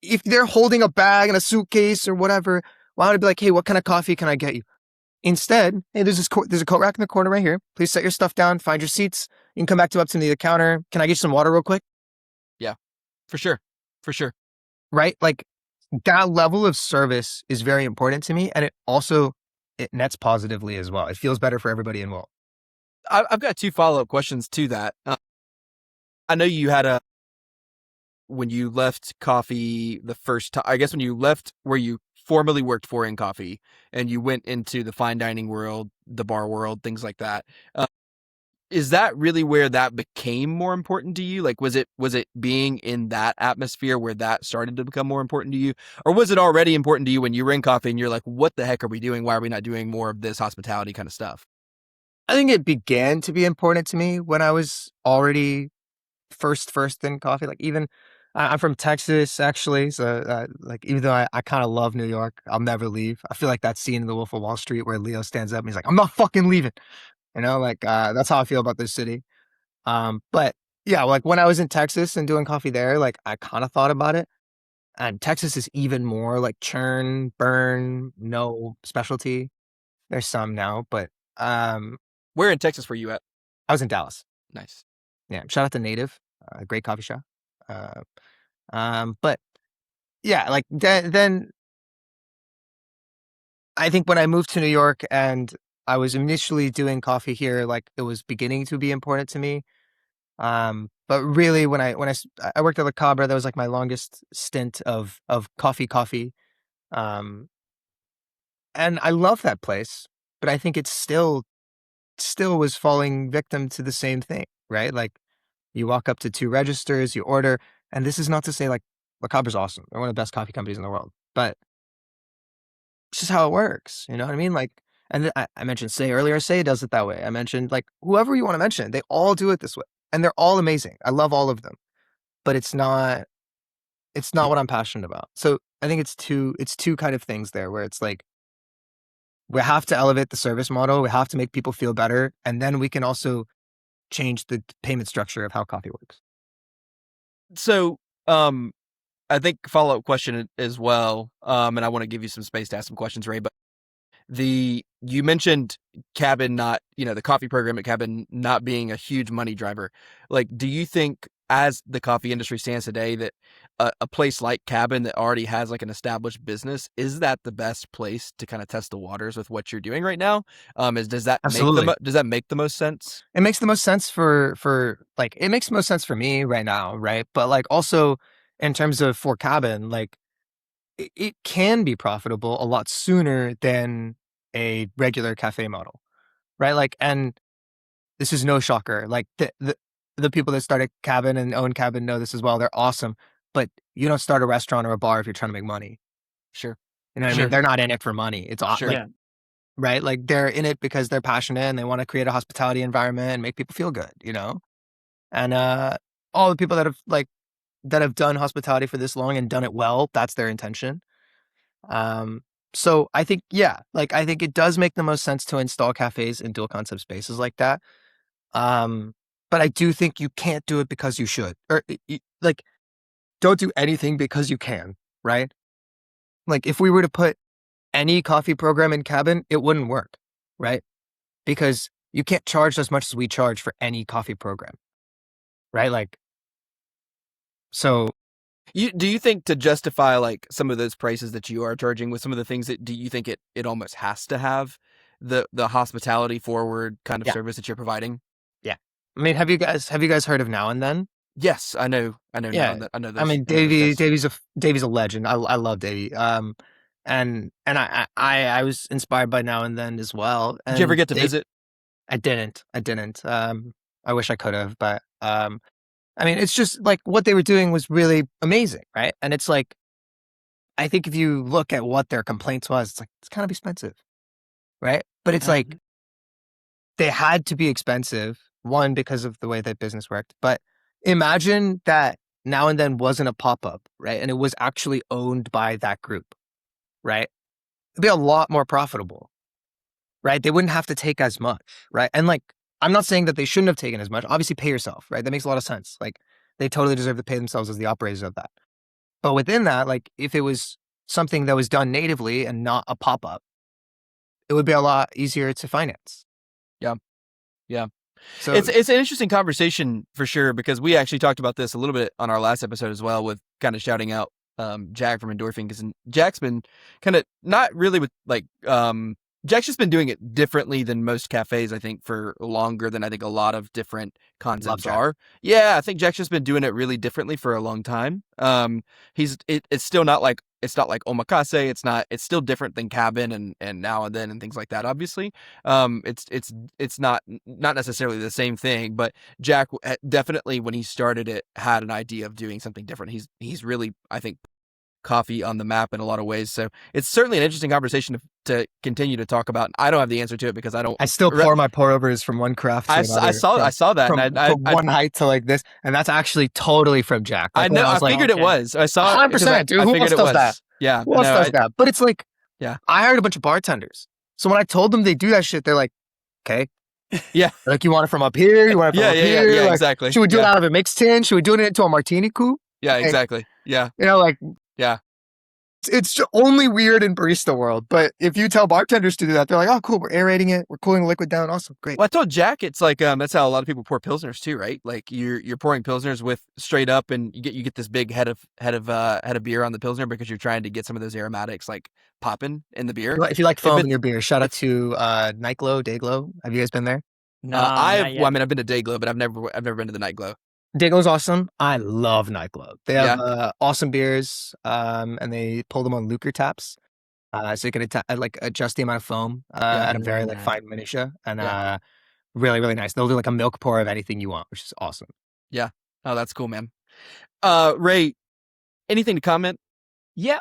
if they're holding a bag and a suitcase or whatever, why would it be like, hey, what kind of coffee can I get you? Instead, hey, there's a coat rack in the corner right here. Please set your stuff down, find your seats. You can come back up to the counter. Can I get you some water real quick? Yeah, for sure. For sure. Right? Like that level of service is very important to me. And it nets positively as well. It feels better for everybody involved. I've got 2 follow-up questions to that. I know you had when you left coffee the first time, I guess when you left where you formerly worked for in coffee and you went into the fine dining world, the bar world, things like that. Is that really where that became more important to you? Like, was it being in that atmosphere where that started to become more important to you? Or was it already important to you when you were in coffee and you're like, what the heck are we doing? Why are we not doing more of this hospitality kind of stuff? I think it began to be important to me when I was already first in coffee. Like even I'm from Texas, actually. So like even though I kind of love New York, I'll never leave. I feel like that scene in The Wolf of Wall Street where Leo stands up and he's like, I'm not fucking leaving. You know, like that's how I feel about this city. But yeah, like when I was in Texas and doing coffee there, like I kind of thought about it. And Texas is even more like churn, burn, no specialty. There's some now, but where in Texas were you at? I was in Dallas. Nice. Yeah, shout out to Native, a great coffee shop. But yeah, like then I think when I moved to New York and I was initially doing coffee here, like it was beginning to be important to me. But really when I worked at La Cabra, that was like my longest stint of coffee. And I love that place, but I think it's still was falling victim to the same thing, right? Like you walk up to 2 registers, you order, and this is not to say like La Cabra's awesome. They're one of the best coffee companies in the world, but it's just how it works. You know what I mean? Like, and I mentioned Say earlier, Say does it that way. I mentioned like whoever you want to mention, they all do it this way and they're all amazing. I love all of them, but it's not what I'm passionate about. So I think it's two kind of things there where it's like, we have to elevate the service model. We have to make people feel better. And then we can also change the payment structure of how coffee works. So, I think follow-up question as well, and I want to give you some space to ask some questions, Ray, but you mentioned Cabin not, the coffee program at Cabin not being a huge money driver. Like, do you think as the coffee industry stands today that a place like Cabin that already has like an established business, is that the best place to kind of test the waters with what you're doing right now? Does that make the most sense? It makes the most sense it makes the most sense for me right now, right? But like also in terms of for Cabin, like it can be profitable a lot sooner than a regular cafe model, right? Like, and this is no shocker. Like the people that started Cabin and own Cabin know this as well. They're awesome, but you don't start a restaurant or a bar if you're trying to make money. Sure. You know what I mean? They're not in it for money. It's sure. like, right? Like they're in it because they're passionate and they want to create a hospitality environment and make people feel good, And all the people that have done hospitality for this long and done it well, that's their intention. So I think, I think it does make the most sense to install cafes in dual concept spaces like that. But I do think you can't do it because you should, or like, don't do anything because you can, right? Like if we were to put any coffee program in Cabin, it wouldn't work, right? Because you can't charge as much as we charge for any coffee program, right? Like, so. Do you think to justify like some of those prices that you are charging with some of the things do you think it almost has to have the hospitality forward kind of service that you're providing? Yeah. I mean, have you guys heard of Now and Then? Yes, I know. Yeah. Now I know those, I mean, Davey's a legend. I love Davey. And I was inspired by Now and Then as well. And did you ever get to visit? I didn't. I wish I could have, but I mean, it's just like what they were doing was really amazing, right? And it's like, I think if you look at what their complaints was, it's like, it's kind of expensive, right? But it's like, they had to be expensive, one, because of the way that business worked. But imagine that Now and Then wasn't a pop-up, right? And it was actually owned by that group. right? It'd be a lot more profitable, right? They wouldn't have to take as much, right? And like, I'm not saying that they shouldn't have taken as much. Obviously, pay yourself, right? That makes a lot of sense. Like, they totally deserve to pay themselves as the operators of that. But within that, like, if it was something that was done natively and not a pop up, it would be a lot easier to finance. Yeah. Yeah. So It's an interesting conversation for sure, because we actually talked about this a little bit on our last episode as well, with kind of shouting out Jack from Endorphin, because Jack's been kind of not really with like Jack's just been doing it differently than most cafes, I think, for longer than I think a lot of different concepts are. Yeah, I think Jack's just been doing it really differently for a long time. It's still not like, it's not like omakase. It's still different than cabin and now and then and things like that. Obviously, it's not necessarily the same thing. But Jack definitely, when he started it, had an idea of doing something different. He's really, I think, coffee on the map in a lot of ways. So it's certainly an interesting conversation to continue to talk about. I don't have the answer to it because I still pour my pour overs from one craft to another. I saw that. From, and from one height to like this, and that's actually totally from Jack. Like, I know. I figured it was. I saw 100%, dude. Who else does that? Yeah. Who else does that? But it's like, yeah. I hired a bunch of bartenders. So when I told them they do that shit, they're like, okay. Yeah. Like, you want it from up here? You want it from up here? Yeah, like, exactly. Should we do it out of a mixed tin? Should we do it into a martini coupe? Yeah, exactly. Yeah. You know, like, yeah. It's only weird in barista world, but if you tell bartenders to do that, they're like, "Oh, cool, we're aerating it, we're cooling the liquid down, awesome, great." Well, I told Jack it's like that's how a lot of people pour pilsners too, right? Like you're pouring pilsners with straight up, and you get this big head of beer on the pilsner because you're trying to get some of those aromatics like popping in the beer. If you like foam in your beer, shout out to Nightglow, Dayglow. Have you guys been there? No, I've been to Dayglow, but I've never been to the Nightglow. Dayglow's awesome. I love Nightglow. They have awesome beers, and they pull them on Lucre taps, so you can adjust the amount of foam at a very fine minutia, and really, really nice. They'll do like a milk pour of anything you want, which is awesome. Yeah. Oh, that's cool, man. Ray, anything to comment? Yeah,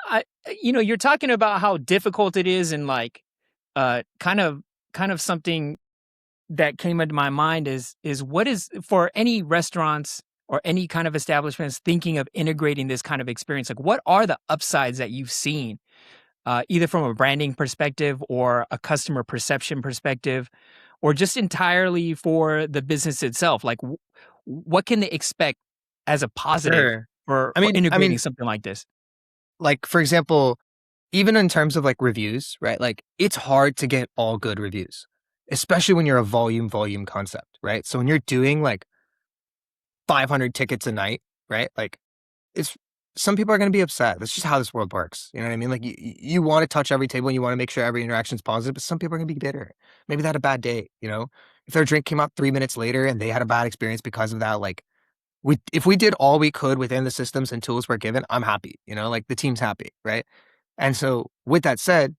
you're talking about how difficult it is, and like, kind of something that came into my mind is what is, for any restaurants or any kind of establishments thinking of integrating this kind of experience, like what are the upsides that you've seen, either from a branding perspective or a customer perception perspective, or just entirely for the business itself? Like, what can they expect as a positive for integrating something like this? Like, for example, even in terms of like reviews, right? Like, it's hard to get all good reviews, especially when you're a volume concept, right? So when you're doing like 500 tickets a night, right? Like, some people are going to be upset. That's just how this world works. You know what I mean? Like, you want to touch every table and you want to make sure every interaction is positive, but some people are going to be bitter. Maybe they had a bad day, you know? If their drink came out 3 minutes later and they had a bad experience because of that, like, if we did all we could within the systems and tools we're given, I'm happy, you know? Like, the team's happy, right? And so with that said,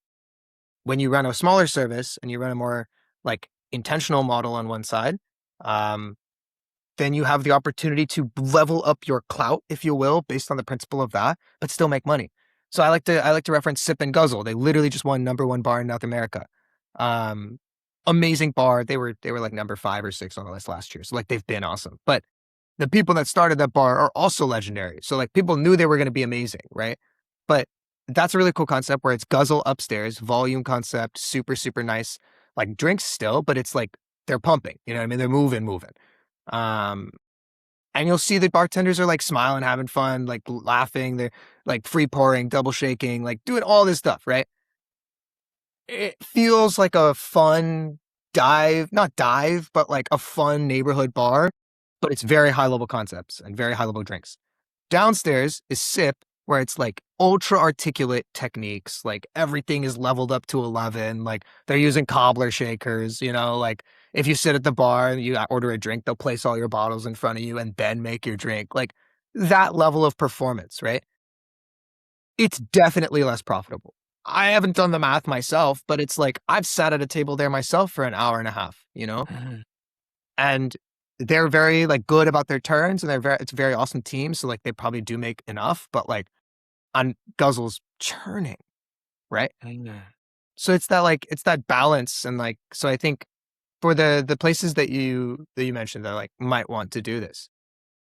when you run a smaller service and you run a more like intentional model on one side, then you have the opportunity to level up your clout, if you will, based on the principle of that, but still make money. So I like to reference Sip and Guzzle. They literally just won #1 bar in North America. Amazing bar. They were like number 5 or 6 on the list last year. So like, they've been awesome. But the people that started that bar are also legendary. So like, people knew they were going to be amazing, right? But that's a really cool concept where it's Guzzle upstairs, volume concept, super, super nice, like drinks still, but it's like they're pumping, you know what I mean? They're moving. And you'll see the bartenders are like smiling, having fun, like laughing. They're like free pouring, double shaking, like doing all this stuff, right? It feels like a fun not dive, but like a fun neighborhood bar, but it's very high level concepts and very high level drinks. Downstairs is Sip, where it's like ultra articulate techniques, like everything is leveled up to 11, like they're using cobbler shakers, you know, like if you sit at the bar and you order a drink, they'll place all your bottles in front of you and then make your drink. Like, that level of performance, right? It's definitely less profitable. I haven't done the math myself, but it's like, I've sat at a table there myself for an hour and a half, you know? And they're very like good about their turns, and it's a very awesome team. So like, they probably do make enough, but like, on Guzzle's churning, right? So it's that balance. And like, so I think for the places that you mentioned that like might want to do this,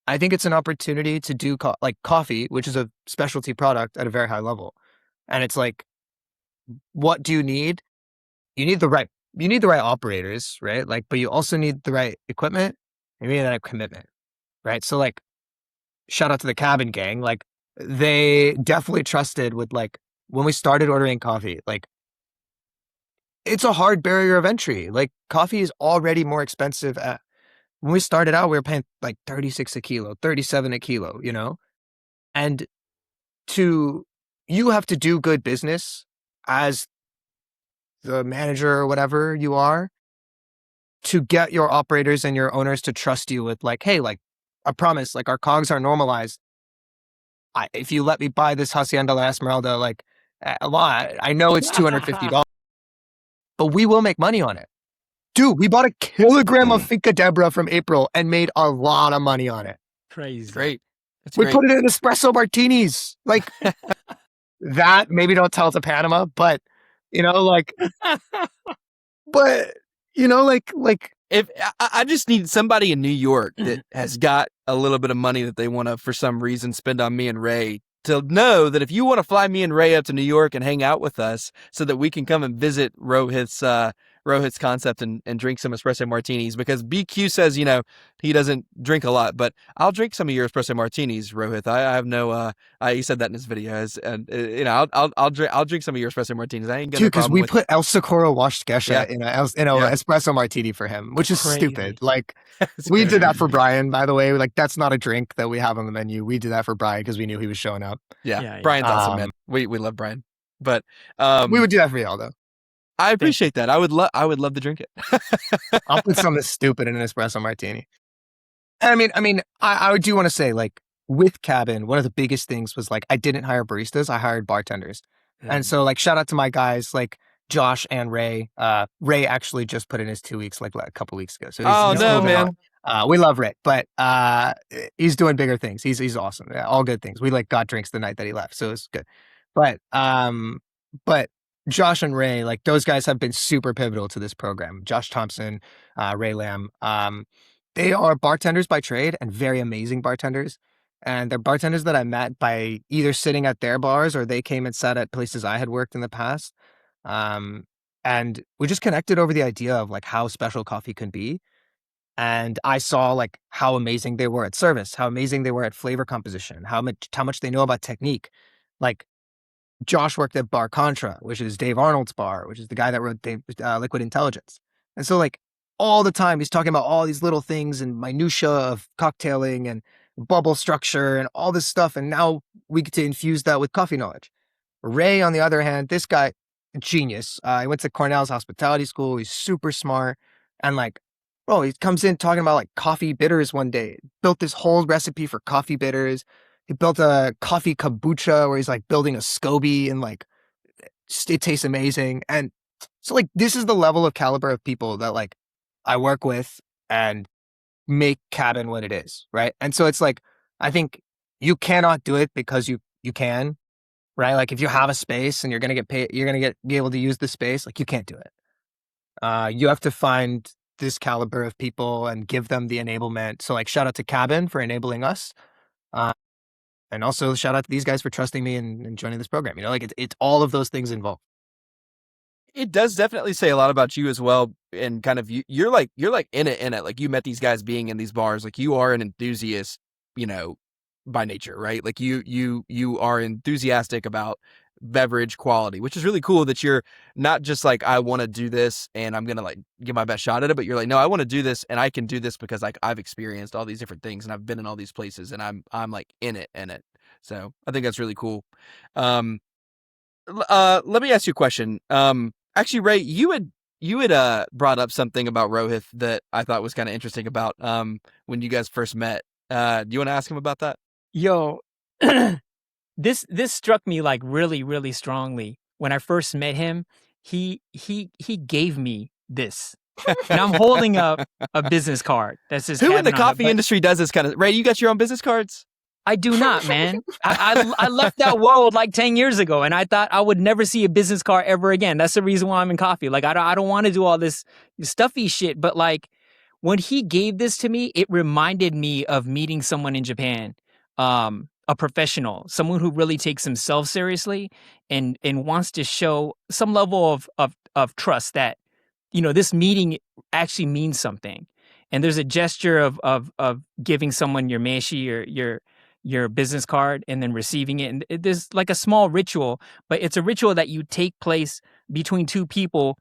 I think it's an opportunity to do like coffee, which is a specialty product at a very high level. And it's like, what do you need? You need the right operators, right? Like, but you also need the right equipment. You need that commitment, right? So like, shout out to the Cabin gang. Like, they definitely trusted with like when we started ordering coffee. Like, it's a hard barrier of entry. Like, coffee is already more expensive. When we started out, we were paying like 36 a kilo, 37 a kilo, you know, and you have to do good business as the manager or whatever you are to get your operators and your owners to trust you with like, hey, like, I promise, like, our cogs are normalized. If you let me buy this Hacienda La Esmeralda, like, a lot, I know it's $250, but we will make money on it. Dude, we bought a kilogram of Finca Deborah from April and made a lot of money on it. Crazy. Great. That's We great. put it in espresso martinis. Like, that, maybe don't tell it to Panama, but, you know, like, but, you know, like, If I just need somebody in New York that has got a little bit of money that they want to, for some reason, spend on me and Ray, to know that if you want to fly me and Ray up to New York and hang out with us so that we can come and visit Rohit's concept and drink some espresso martinis, because BQ says, you know, he doesn't drink a lot, but I'll drink some of your espresso martinis, Rohit. I have no, he said that in his videos, and you know, I'll drink some of your espresso martinis. I ain't got no dude, because problem we with put El Socorro washed Gesha Yeah. in a Yeah. espresso martini for him, which is Crazy. stupid. Like, It's we great. did that for Brian, by the way. Like, that's not a drink that we have on the menu. We did that for Brian because we knew he was showing up. Yeah, Brian's awesome, man. We love Brian, but We would do that for y'all, though. I appreciate that. I would love to drink it. I'll put something stupid in an espresso martini. And I do want to say, like, with Cabin, one of the biggest things was like, I didn't hire baristas, I hired bartenders. And so, like, shout out to my guys, like Josh and Ray. Ray actually just put in his 2 weeks, like a couple weeks ago. So he's no, moving man. on. We love Ray, but he's doing bigger things. He's awesome. Yeah, all good things. We like got drinks the night that he left, so it's good. But Josh and Ray, like, those guys have been super pivotal to this program. Josh Thompson, Ray Lamb. They are bartenders by trade and very amazing bartenders. And they're bartenders that I met by either sitting at their bars or they came and sat at places I had worked in the past. And we just connected over the idea of like how special coffee can be. And I saw like how amazing they were at service, how amazing they were at flavor composition, how much they know about technique. Like, Josh worked at Bar Contra, which is Dave Arnold's bar, which is the guy that wrote Liquid Intelligence. And so, like, all the time he's talking about all these little things and minutia of cocktailing and bubble structure and all this stuff. And now we get to infuse that with coffee knowledge. Ray, on the other hand, this guy, genius. He went to Cornell's hospitality school. He's super smart. And like, bro, he comes in talking about like coffee bitters one day. Built this whole recipe for coffee bitters. He built a coffee kombucha where he's like building a SCOBY and like it tastes amazing. And so like this is the level of caliber of people that like I work with and make Cabin what it is, right? And so it's like I think you cannot do it because you can, right? Like if you have a space and you're gonna get paid, you're gonna be able to use the space. Like you can't do it. You have to find this caliber of people and give them the enablement. So like shout out to Cabin for enabling us. And also shout out to these guys for trusting me and joining this program. You know, like it's all of those things involved. It does definitely say a lot about you as well, and kind of you're like in it. Like you met these guys being in these bars. Like you are an enthusiast, you know, by nature, right? Like you are enthusiastic about beverage quality, which is really cool. That you're not just like, I want to do this and I'm gonna like give my best shot at it, but you're like, no, I want to do this and I can do this because like I've experienced all these different things and I've been in all these places and I'm like in it. So I think that's really cool. Let me ask you a question. Actually, Ray, you had brought up something about Rohith that I thought was kind of interesting about when you guys first met. Do you want to ask him about that? Yo, this struck me like really, really strongly. When I first met him, he gave me this. And I'm holding up a business card that says Who in the Cabin on it, coffee but industry does this kind of? Ray, you got your own business cards? I do not, man. I left that world like 10 years ago, and I thought I would never see a business card ever again. That's the reason why I'm in coffee. Like, I don't want to do all this stuffy shit, but like, when he gave this to me, it reminded me of meeting someone in Japan. a professional, someone who really takes himself seriously and wants to show some level of trust that, this meeting actually means something. And there's a gesture of giving someone your meshi or your business card and then receiving it. And there's like a small ritual, but it's a ritual that you take place between two people,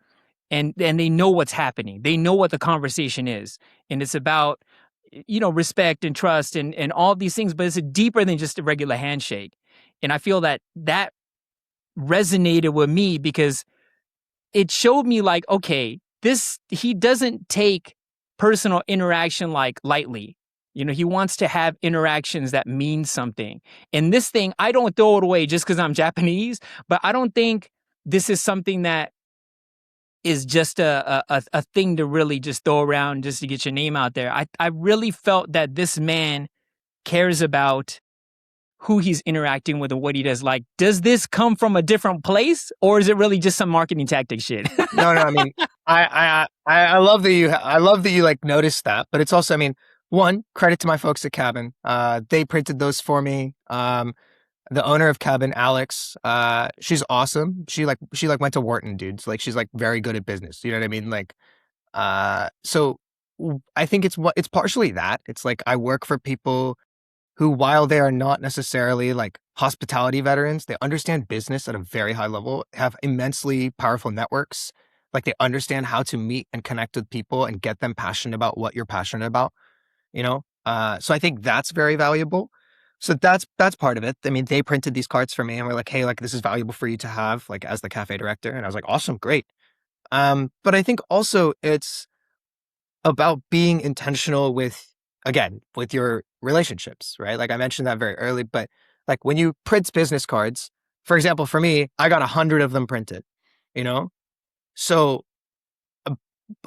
and they know what's happening. They know what the conversation is. And it's about, respect and trust and all these things, but it's deeper than just a regular handshake. And I feel that resonated with me because it showed me like, okay, he doesn't take personal interaction like lightly. He wants to have interactions that mean something. And this thing, I don't throw it away just because I'm Japanese, but I don't think this is something that is just a thing to really just throw around just to get your name out there. I really felt that this man cares about who he's interacting with and what he does. Like, does this come from a different place, or is it really just some marketing tactic shit? No. I mean, I love that you like noticed that, but it's also, I mean, one, credit to my folks at Cabin. They printed those for me. The owner of Cabin, Alex, she's awesome. She went to Wharton, dude. So, like, she's like very good at business. You know what I mean? Like, so I think it's partially that. It's like I work for people who, while they are not necessarily like hospitality veterans, they understand business at a very high level, have immensely powerful networks. Like, they understand how to meet and connect with people and get them passionate about what you're passionate about, So I think that's very valuable. So that's part of it. I mean, they printed these cards for me and were like, hey, like, this is valuable for you to have, like, as the cafe director. And I was like, awesome, great. But I think also it's about being intentional with your relationships, right? Like, I mentioned that very early, but like when you print business cards, for example, for me, I got 100 of them printed, So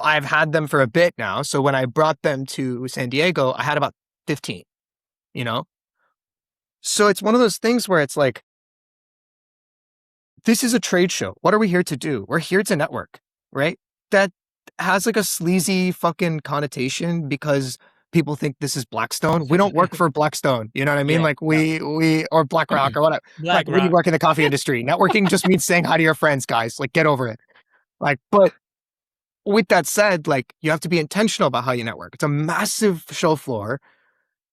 I've had them for a bit now. So when I brought them to San Diego, I had about 15, So it's one of those things where it's like, this is a trade show. What are we here to do? We're here to network, right? That has like a sleazy fucking connotation because people think this is Blackstone. We don't work for Blackstone. You know what I mean? Yeah. Like we or BlackRock or whatever. Black We Rock. work in the coffee industry. Networking just means saying hi to your friends, guys. Like, get over it. Like, but with that said, like, you have to be intentional about how you network. It's a massive show floor.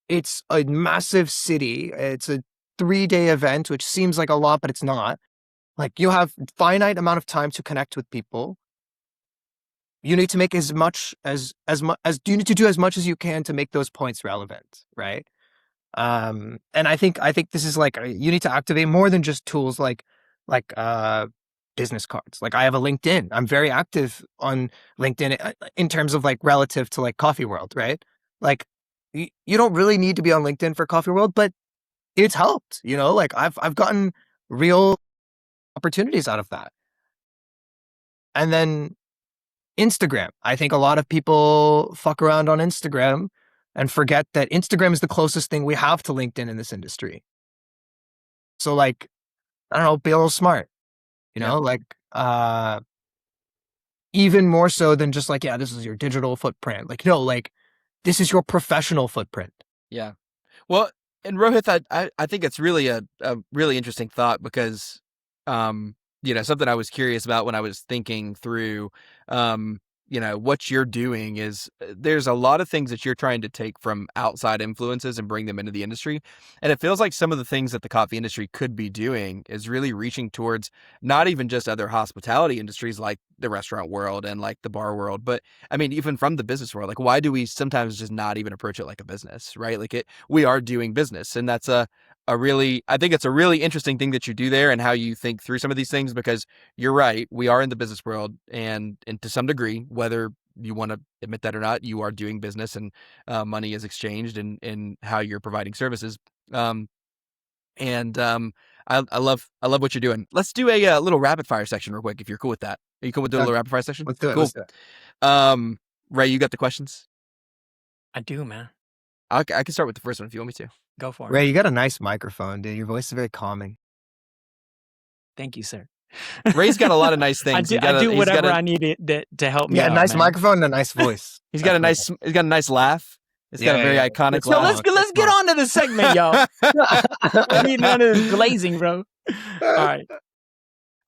It's a massive city. It's a 3-day event, which seems like a lot, but it's not. Like, you have finite amount of time to connect with people. You need to make you need to do as much as you can to make those points relevant, right? And I think this is like, you need to activate more than just tools like business cards. Like, I have a LinkedIn. I'm very active on LinkedIn in terms of like relative to like Coffee World, right? Like, you don't really need to be on LinkedIn for Coffee World, but it's helped, like I've gotten real opportunities out of that. And then Instagram. I think a lot of people fuck around on Instagram and forget that Instagram is the closest thing we have to LinkedIn in this industry. So, like, I don't know, be a little smart, like, even more so than just like, yeah, this is your digital footprint. Like, no, like, this is your professional footprint. Yeah. Well, and Rohith, I think it's really a really interesting thought because, something I was curious about when I was thinking through, what you're doing is there's a lot of things that you're trying to take from outside influences and bring them into the industry. And it feels like some of the things that the coffee industry could be doing is really reaching towards not even just other hospitality industries like the restaurant world and like the bar world, but I mean, even from the business world. Like, why do we sometimes just not even approach it like a business, right? Like, we are doing business, and that's I think it's a really interesting thing that you do there and how you think through some of these things, because you're right. We are in the business world, and to some degree, whether you want to admit that or not, you are doing business, and money is exchanged in how you're providing services. I love what you're doing. Let's do a little rapid fire section real quick, if you're cool with that. Are you cool with doing a little rapid fire section? Let's do it. Cool. Let's do it. Ray, you got the questions? I do, man. I can start with the first one if you want me to. Go for it. Ray, you got a nice microphone, dude. Your voice is very calming. Thank you, sir. Ray's got a lot of nice things. I do whatever I need to help me Yeah, out, nice man. microphone and a nice voice. He's got a nice laugh. It's got a very iconic It's Yo, look. let's get on to the segment, yo. I need none of this glazing, bro. All right.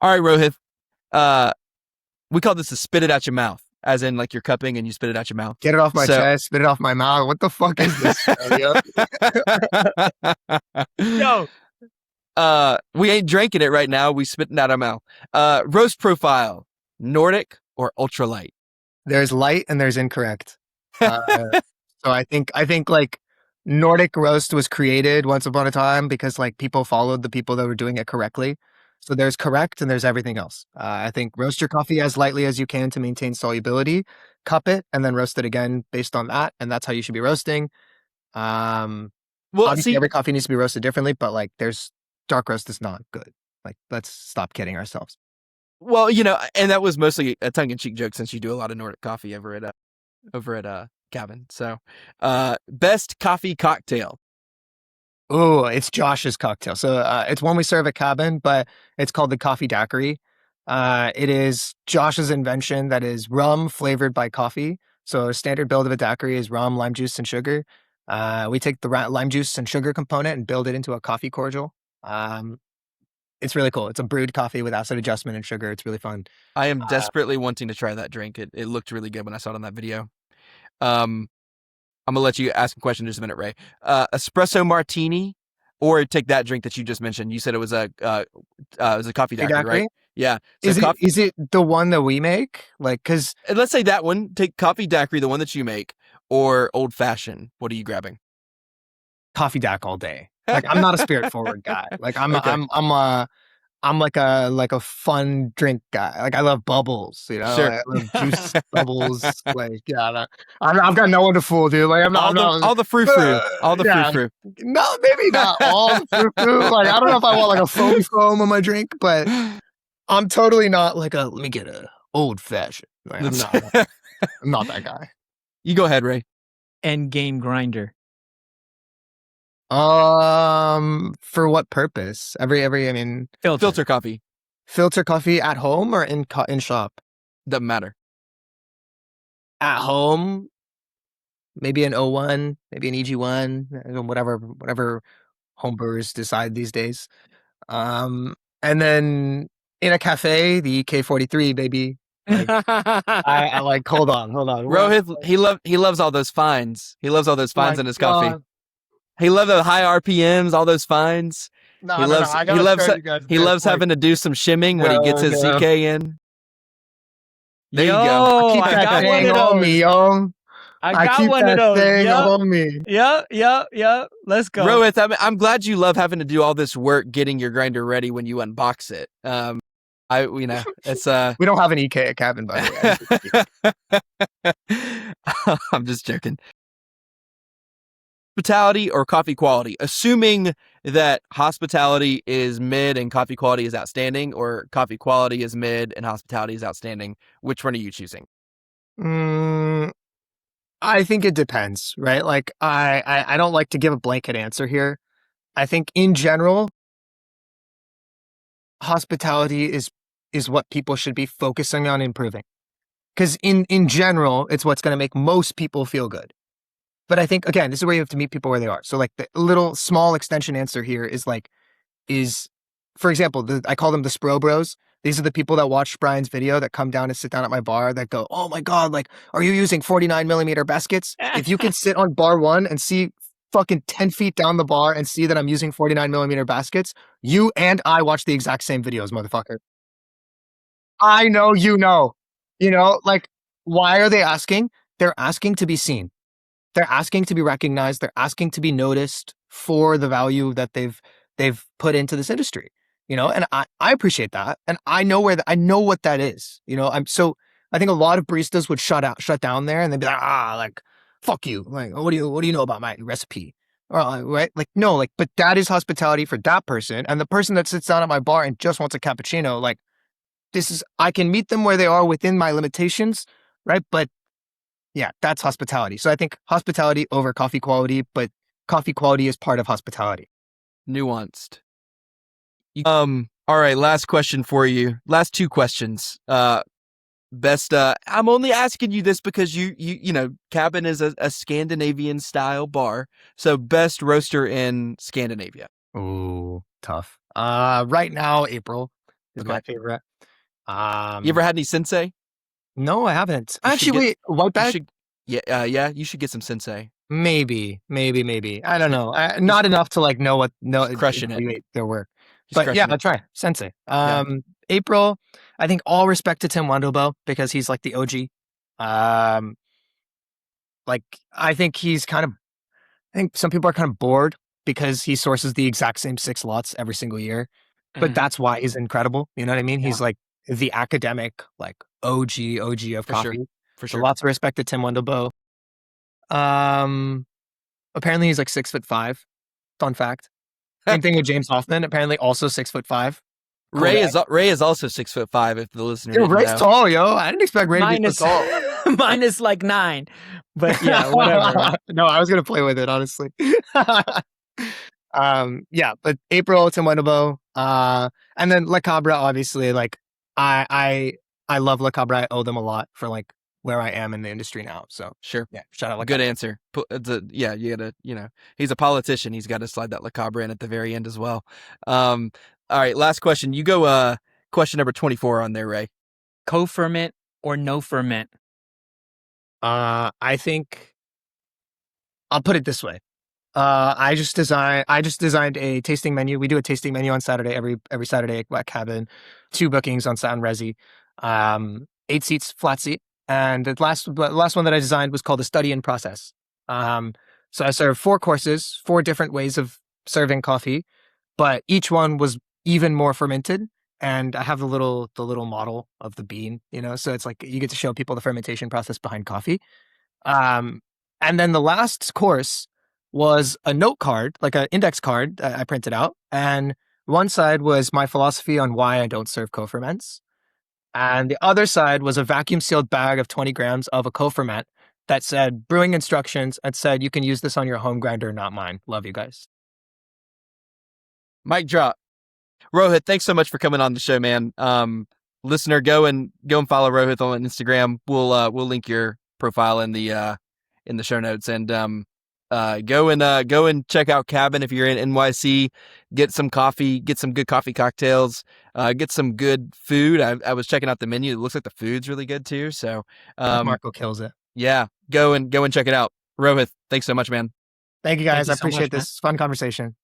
All right, Rohith. We call this a spit it out your mouth, as in like you're cupping and you spit it out your mouth. Get it off my chest, spit it off my mouth. What the fuck is this? Yo. We ain't drinking it right now. We spitting out our mouth. Roast profile, Nordic or ultralight? There's light and there's incorrect. So I think like Nordic roast was created once upon a time because like people followed the people that were doing it correctly. So there's correct and there's everything else. I think roast your coffee as lightly as you can to maintain solubility, cup it, and then roast it again based on that. And that's how you should be roasting. Well, Obviously every coffee needs to be roasted differently, but like there's dark roast is not good. Like let's stop kidding ourselves. Well, and that was mostly a tongue-in-cheek joke since you do a lot of Nordic coffee over at Cabin. So, best coffee cocktail. Oh, it's Josh's cocktail. So it's one we serve at Cabin, but it's called the coffee daiquiri. It is Josh's invention that is rum flavored by coffee. So a standard build of a daiquiri is rum, lime juice, and sugar. We take the lime juice and sugar component and build it into a coffee cordial. It's really cool. It's a brewed coffee with acid adjustment and sugar. It's really fun. I am desperately wanting to try that drink. It looked really good when I saw it on that video. I'm gonna let you ask a question in just a minute, Ray. Espresso martini, or take that drink that you just mentioned. You said it was a coffee daiquiri, right? Yeah. So is it the one that we make? Like, because let's say that one. Take coffee daiquiri, the one that you make, or old fashioned. What are you grabbing? Coffee dac all day. Like I'm not a spirit forward guy. Like I'm like a fun drink guy. Like I love bubbles, Sure. I love juice bubbles. Like I've got no one to fool, dude. Like I'm not all the frou frou. No, maybe not all the frou frou. Like I don't know if I want like a foam on my drink, but I'm totally not like let me get a old fashioned. Like, I'm not that guy. You go ahead, Ray. End game grinder. For what purpose? I mean, Filter coffee. Filter coffee at home or in shop? Doesn't matter. At home, maybe an O1, maybe an EG1, whatever home brewers decide these days. And then in a cafe, the K43, baby. Like, I like. Hold on. Rohith, he loves all those fines. He loves all those fines in his coffee. God. He loves the high RPMs, all those fines. He loves having to do some shimming when he gets his CK in. There you go. Keep that thing on me, yo. I got one of those. Thing on me. Yep. Let's go. Rohith, I'm glad you love having to do all this work getting your grinder ready when you unbox it. It's we don't have an EK at Cabin, by the way. I'm just joking. Hospitality or coffee quality? Assuming that hospitality is mid and coffee quality is outstanding, or coffee quality is mid and hospitality is outstanding, which one are you choosing? I think it depends, right? Like I don't like to give a blanket answer here. I think in general, hospitality is what people should be focusing on improving. Because in general, it's what's going to make most people feel good. But I think, again, this is where you have to meet people where they are. So like the little small extension answer here is for example, I call them the Spro Bros. These are the people that watch Brian's video that come down and sit down at my bar that go, oh my God, like, are you using 49 millimeter baskets? If you can sit on bar one and see fucking 10 feet down the bar and see that I'm using 49 millimeter baskets, you and I watch the exact same videos, motherfucker. I know, like, why are they asking? They're asking to be seen. They're asking to be recognized. They're asking to be noticed for the value that they've put into this industry, and I appreciate that. And I know I know what that is, I think a lot of baristas would shut down there and they'd be like, fuck you. Like, what do you know about my recipe? Or, right? Like, no, like, but that is hospitality for that person. And the person that sits down at my bar and just wants a cappuccino, like, I can meet them where they are within my limitations, right? But yeah, that's hospitality. So I think hospitality over coffee quality, but coffee quality is part of hospitality. Nuanced. All right, last question for you. Last two questions. Best. I'm only asking you this because you know, Cabin is a Scandinavian style bar. So best roaster in Scandinavia. Ooh, tough. Right now, April is Okay. my favorite. You ever had any Sensei? No, I haven't. You should Actually, get- wait, white You bag? should. Yeah. Yeah. You should get some Sensei. Maybe. I don't know. Not enough to like know Just crushing it. evaluate their work. Just But yeah, crushing I'll it. try Sensei. Yeah. April. I think all respect to Tim Wendelbo because he's like the OG. Like I think he's kind of. I think some people are kind of bored because he sources the exact same 6 lots every single year. But Mhm. that's why he's incredible. You know what I mean? Yeah. He's like the academic, like OG of For coffee. sure. For So sure. lots of respect to Tim Wendelbo. Apparently he's like 6'5". Fun fact. Same thing with James Hoffman. Apparently also 6'5". Ray is also 6'5". If the listener Yo, didn't Ray's know. tall, yo. I didn't expect Ray to Mine be is so tall. mine is like 9, but yeah, whatever. No, I was gonna play with it, honestly. Yeah, but April, Tim Wendelbo, and then La Cabra, obviously, like I love La Cabra. I owe them a lot for like where I am in the industry now. So Sure. yeah, shout out La Good Cabra. answer. Yeah, you gotta, you know, he's a politician. He's got to slide that La Cabra in at the very end as well. All right, last question. You go. Question number 24 on there, Ray. Co-ferment or no ferment? I think I'll put it this way. I just designed a tasting menu. We do a tasting menu on Saturday, every Saturday at Cabin. 2 bookings on Sound Resi. 8 seats, flat seat. And the last one that I designed was called the Study in Process. So I served 4 courses, 4 different ways of serving coffee, but each one was even more fermented. And I have the little model of the bean, you know, so it's like you get to show people the fermentation process behind coffee. And then the last course was a note card, like an index card that I printed out. And one side was my philosophy on why I don't serve co-ferments. And the other side was a vacuum sealed bag of 20 grams of a co-ferment that said brewing instructions and said, you can use this on your home grinder, not mine. Love you guys. Mic drop. Rohit, thanks so much for coming on the show, man. Listener, go and follow Rohit on Instagram. We'll link your profile in the show notes, and go and check out Cabin if you're in NYC. Get some coffee, get some good coffee cocktails, get some good food. I was checking out the menu. It looks like the food's really good too. So Marco kills it. yeah, go and check it out. Rohit, thanks so much, man. Thank you guys. Thank you I so much, appreciate man. this fun conversation.